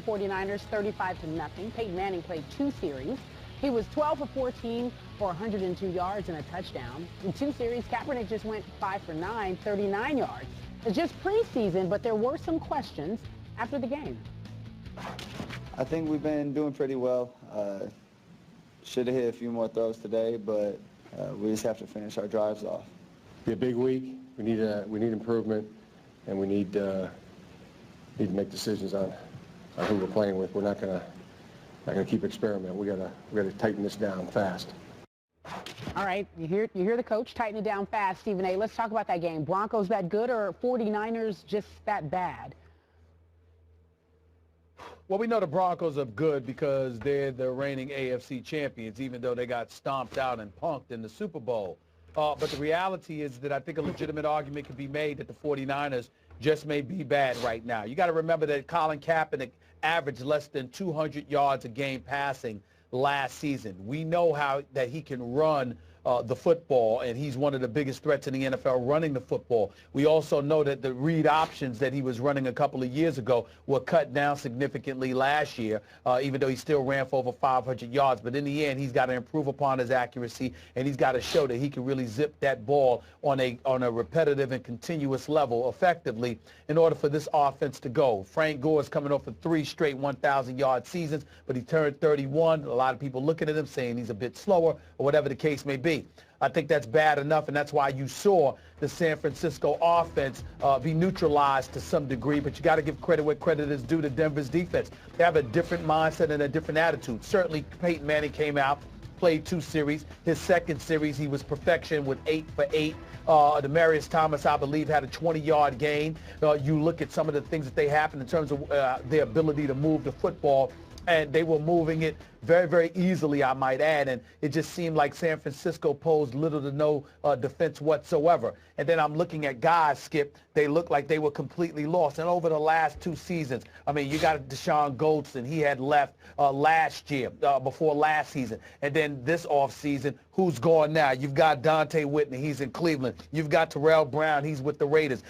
49ers 35-0. Peyton Manning played 2 series. He was 12 for 14 for 102 yards and a touchdown. In 2 series, Kaepernick just went 5 for 9, 39 yards. It's just preseason, but there were some questions after the game. I think we've been doing pretty well. Should have hit a few more throws today, but we just have to finish our drives off. Be a big week. We need improvement, and we need to make decisions on who we're playing with. We're not gonna keep experimenting. We gotta tighten this down fast. All right, you hear the coach tighten it down fast, Stephen A. Let's talk about that game. Broncos that good or 49ers just that bad? Well, we know the Broncos are good because they're the reigning AFC champions, even though they got stomped out and punked in the Super Bowl. But the reality is that I think a legitimate argument can be made that the 49ers just may be bad right now. You got to remember that Colin Kaepernick averaged less than 200 yards a game passing last season. We know that he can run the football, and he's one of the biggest threats in the NFL running the football. We also know that the read options that he was running a couple of years ago were cut down significantly last year, even though he still ran for over 500 yards. But in the end, he's got to improve upon his accuracy, and he's got to show that he can really zip that ball on a repetitive and continuous level effectively in order for this offense to go. Frank Gore is coming off of 3 straight 1,000-yard seasons, but he turned 31. A lot of people looking at him saying he's a bit slower or whatever the case may be. I think that's bad enough, and that's why you saw the San Francisco offense be neutralized to some degree, but you got to give credit where credit is due to Denver's defense. They have a different mindset and a different attitude. Certainly, Peyton Manning came out, played 2 series. His second series, he was perfection with 8 for 8. Demaryius Thomas, I believe, had a 20-yard gain. You look at some of the things that they happened in terms of their ability to move the football, and they were moving it very, very easily, I might add, and it just seemed like San Francisco posed little to no defense whatsoever. And then I'm looking at guys, Skip, they look like they were completely lost. And over the last 2 seasons, I mean, you got Deshaun Goldson, he had left last year, before last season. And then this offseason, who's gone now? You've got Dante Whitney, he's in Cleveland. You've got Terrell Brown, he's with the Raiders.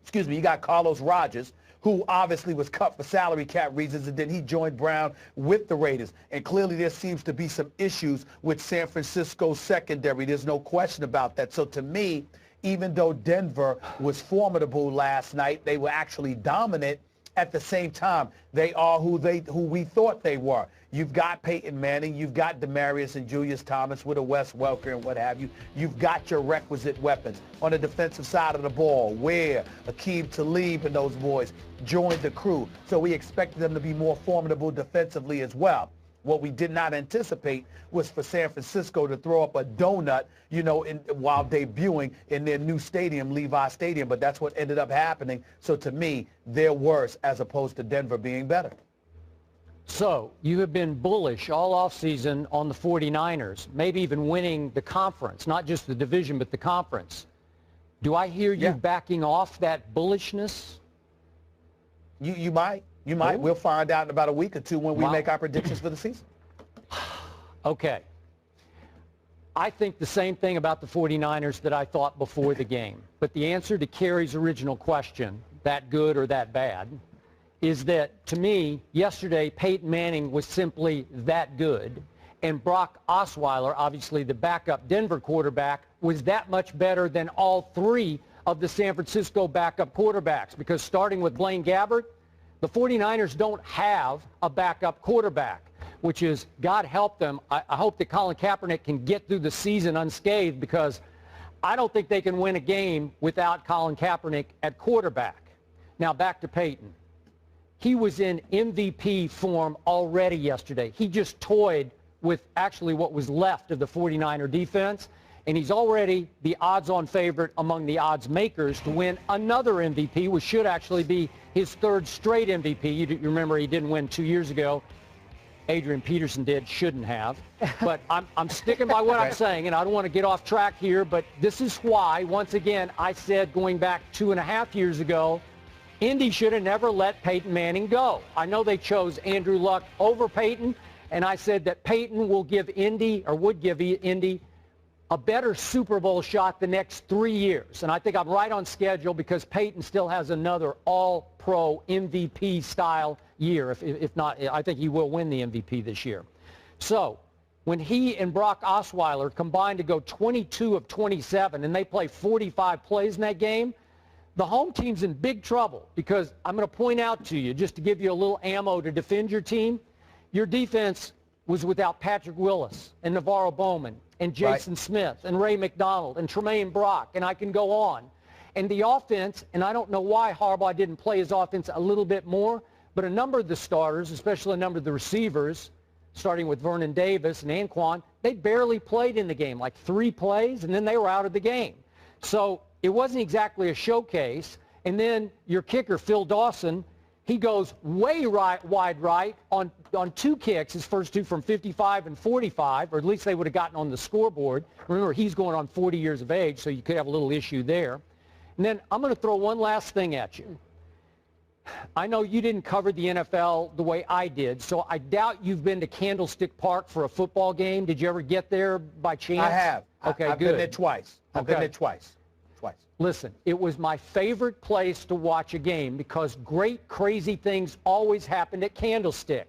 Excuse me, you got Carlos Rogers, who obviously was cut for salary cap reasons, and then he joined Brown with the Raiders. And clearly there seems to be some issues with San Francisco's secondary. There's no question about that. So to me, even though Denver was formidable last night, they were actually dominant. At the same time, they are who we thought they were. You've got Peyton Manning, you've got Demaryius and Julius Thomas with a Wes Welker and what have you. You've got your requisite weapons. On the defensive side of the ball, Ware, Aqib Talib and those boys joined the crew. So we expected them to be more formidable defensively as well. What we did not anticipate was for San Francisco to throw up a donut, you know, while debuting in their new stadium, Levi Stadium. But that's what ended up happening. So to me, they're worse as opposed to Denver being better. So you have been bullish all offseason on the 49ers, maybe even winning the conference, not just the division, but the conference. Do I hear you backing off that bullishness? You might. You might. Oh. We'll find out in about a week or two when we make our predictions for the season. Okay. I think the same thing about the 49ers that I thought before the game. But the answer to Kerry's original question, that good or that bad, is that, to me, yesterday, Peyton Manning was simply that good. And Brock Osweiler, obviously the backup Denver quarterback, was that much better than all 3 of the San Francisco backup quarterbacks. Because starting with Blaine Gabbert, the 49ers don't have a backup quarterback, which is, God help them. I hope that Colin Kaepernick can get through the season unscathed, because I don't think they can win a game without Colin Kaepernick at quarterback. Now back to Peyton. He was in MVP form already yesterday. He just toyed with actually what was left of the 49er defense, and he's already the odds-on favorite among the odds makers to win another MVP, which should actually be his 3rd straight MVP. You remember he didn't win 2 years ago. Adrian Peterson did, shouldn't have. But I'm sticking by what I'm saying, and I don't want to get off track here, but this is why, once again, I said going back 2.5 years ago, Indy should have never let Peyton Manning go. I know they chose Andrew Luck over Peyton, and I said that Peyton will give Indy, or would give Indy, a better Super Bowl shot the next 3 years. And I think I'm right on schedule, because Peyton still has another all-pro MVP-style year. If not, I think he will win the MVP this year. So when he and Brock Osweiler combined to go 22 of 27 and they play 45 plays in that game, the home team's in big trouble, because I'm going to point out to you, just to give you a little ammo to defend your team, your defense was without Patrick Willis and Navarro Bowman and Jason Smith and Ray McDonald and Tremaine Brock, and I can go on. And the offense, and I don't know why Harbaugh didn't play his offense a little bit more, but a number of the starters, especially a number of the receivers, starting with Vernon Davis and Anquan, they barely played in the game, like 3 plays, and then they were out of the game. So it wasn't exactly a showcase. And then your kicker, Phil Dawson, he goes way wide right on 2 kicks, his first 2 from 55 and 45, or at least they would have gotten on the scoreboard. Remember, he's going on 40 years of age, so you could have a little issue there. And then I'm going to throw one last thing at you. I know you didn't cover the NFL the way I did, so I doubt you've been to Candlestick Park for a football game. Did you ever get there by chance? I have. Okay, I've good. been there twice. I've been there twice. Listen, it was my favorite place to watch a game because great, crazy things always happened at Candlestick.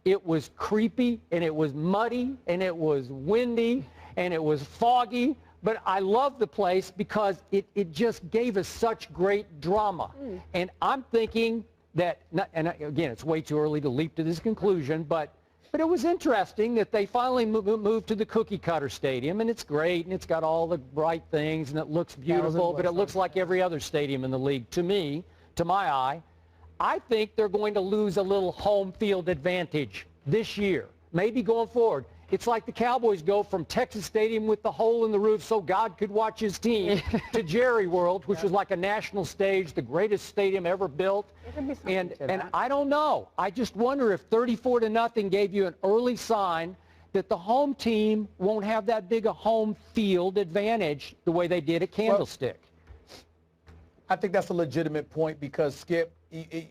It was creepy, and it was muddy, and it was windy, and it was foggy, but I loved the place because it just gave us such great drama. And I'm thinking that, and again, it's way too early to leap to this conclusion, but it was interesting that they finally moved to the cookie cutter stadium, and it's great, and it's got all the bright things, and it looks beautiful, but it looks like every other stadium in the league to me, to my eye. I think they're going to lose a little home field advantage this year, maybe going forward. It's like the Cowboys go from Texas Stadium with the hole in the roof so God could watch his team to Jerry World, which was like a national stage, the greatest stadium ever built. And I don't know. I just wonder if 34-0 gave you an early sign that the home team won't have that big a home field advantage the way they did at Candlestick. I think that's a legitimate point because, Skip,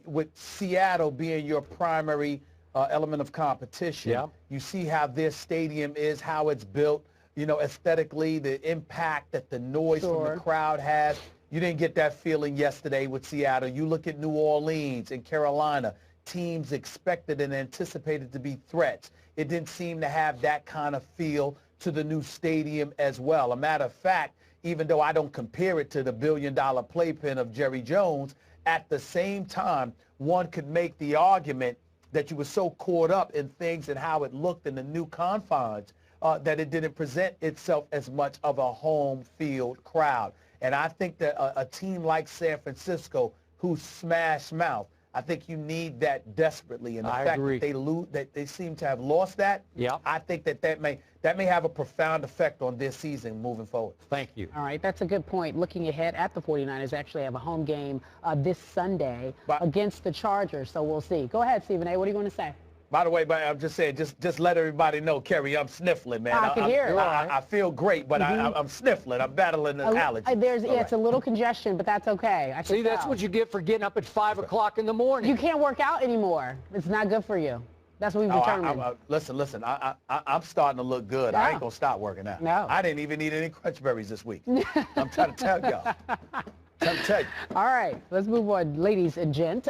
with Seattle being your primary element of competition, you see how this stadium is, how it's built, you know, aesthetically, the impact that the noise from the crowd has. You didn't get that feeling yesterday with Seattle. You look at New Orleans and Carolina, teams expected and anticipated to be threats. It didn't seem to have that kind of feel to the new stadium as well. A matter of fact, even though I don't compare it to the billion-dollar playpen of Jerry Jones, at the same time, one could make the argument that you were so caught up in things and how it looked in the new confines that it didn't present itself as much of a home field crowd. And I think that a team like San Francisco, who's smash mouth, I think you need that desperately. And the fact that they seem to have lost that, I think that may have a profound effect on this season moving forward. Thank you. All right, that's a good point. Looking ahead at the 49ers, actually have a home game this Sunday against the Chargers, so we'll see. Go ahead, Stephen A. What are you going to say? By the way, I'm just saying, just let everybody know, Kerry, I'm sniffling, man. I can hear it. I feel great, but I'm sniffling. I'm battling an allergy. It's a little congestion, but that's okay. See, that's what you get for getting up at 5 o'clock in the morning. You can't work out anymore. It's not good for you. That's what we've determined. Listen, I'm starting to look good. I ain't going to stop working out. No. I didn't even eat any crunch berries this week. I'm trying to tell y'all. All right, let's move on, ladies and gents.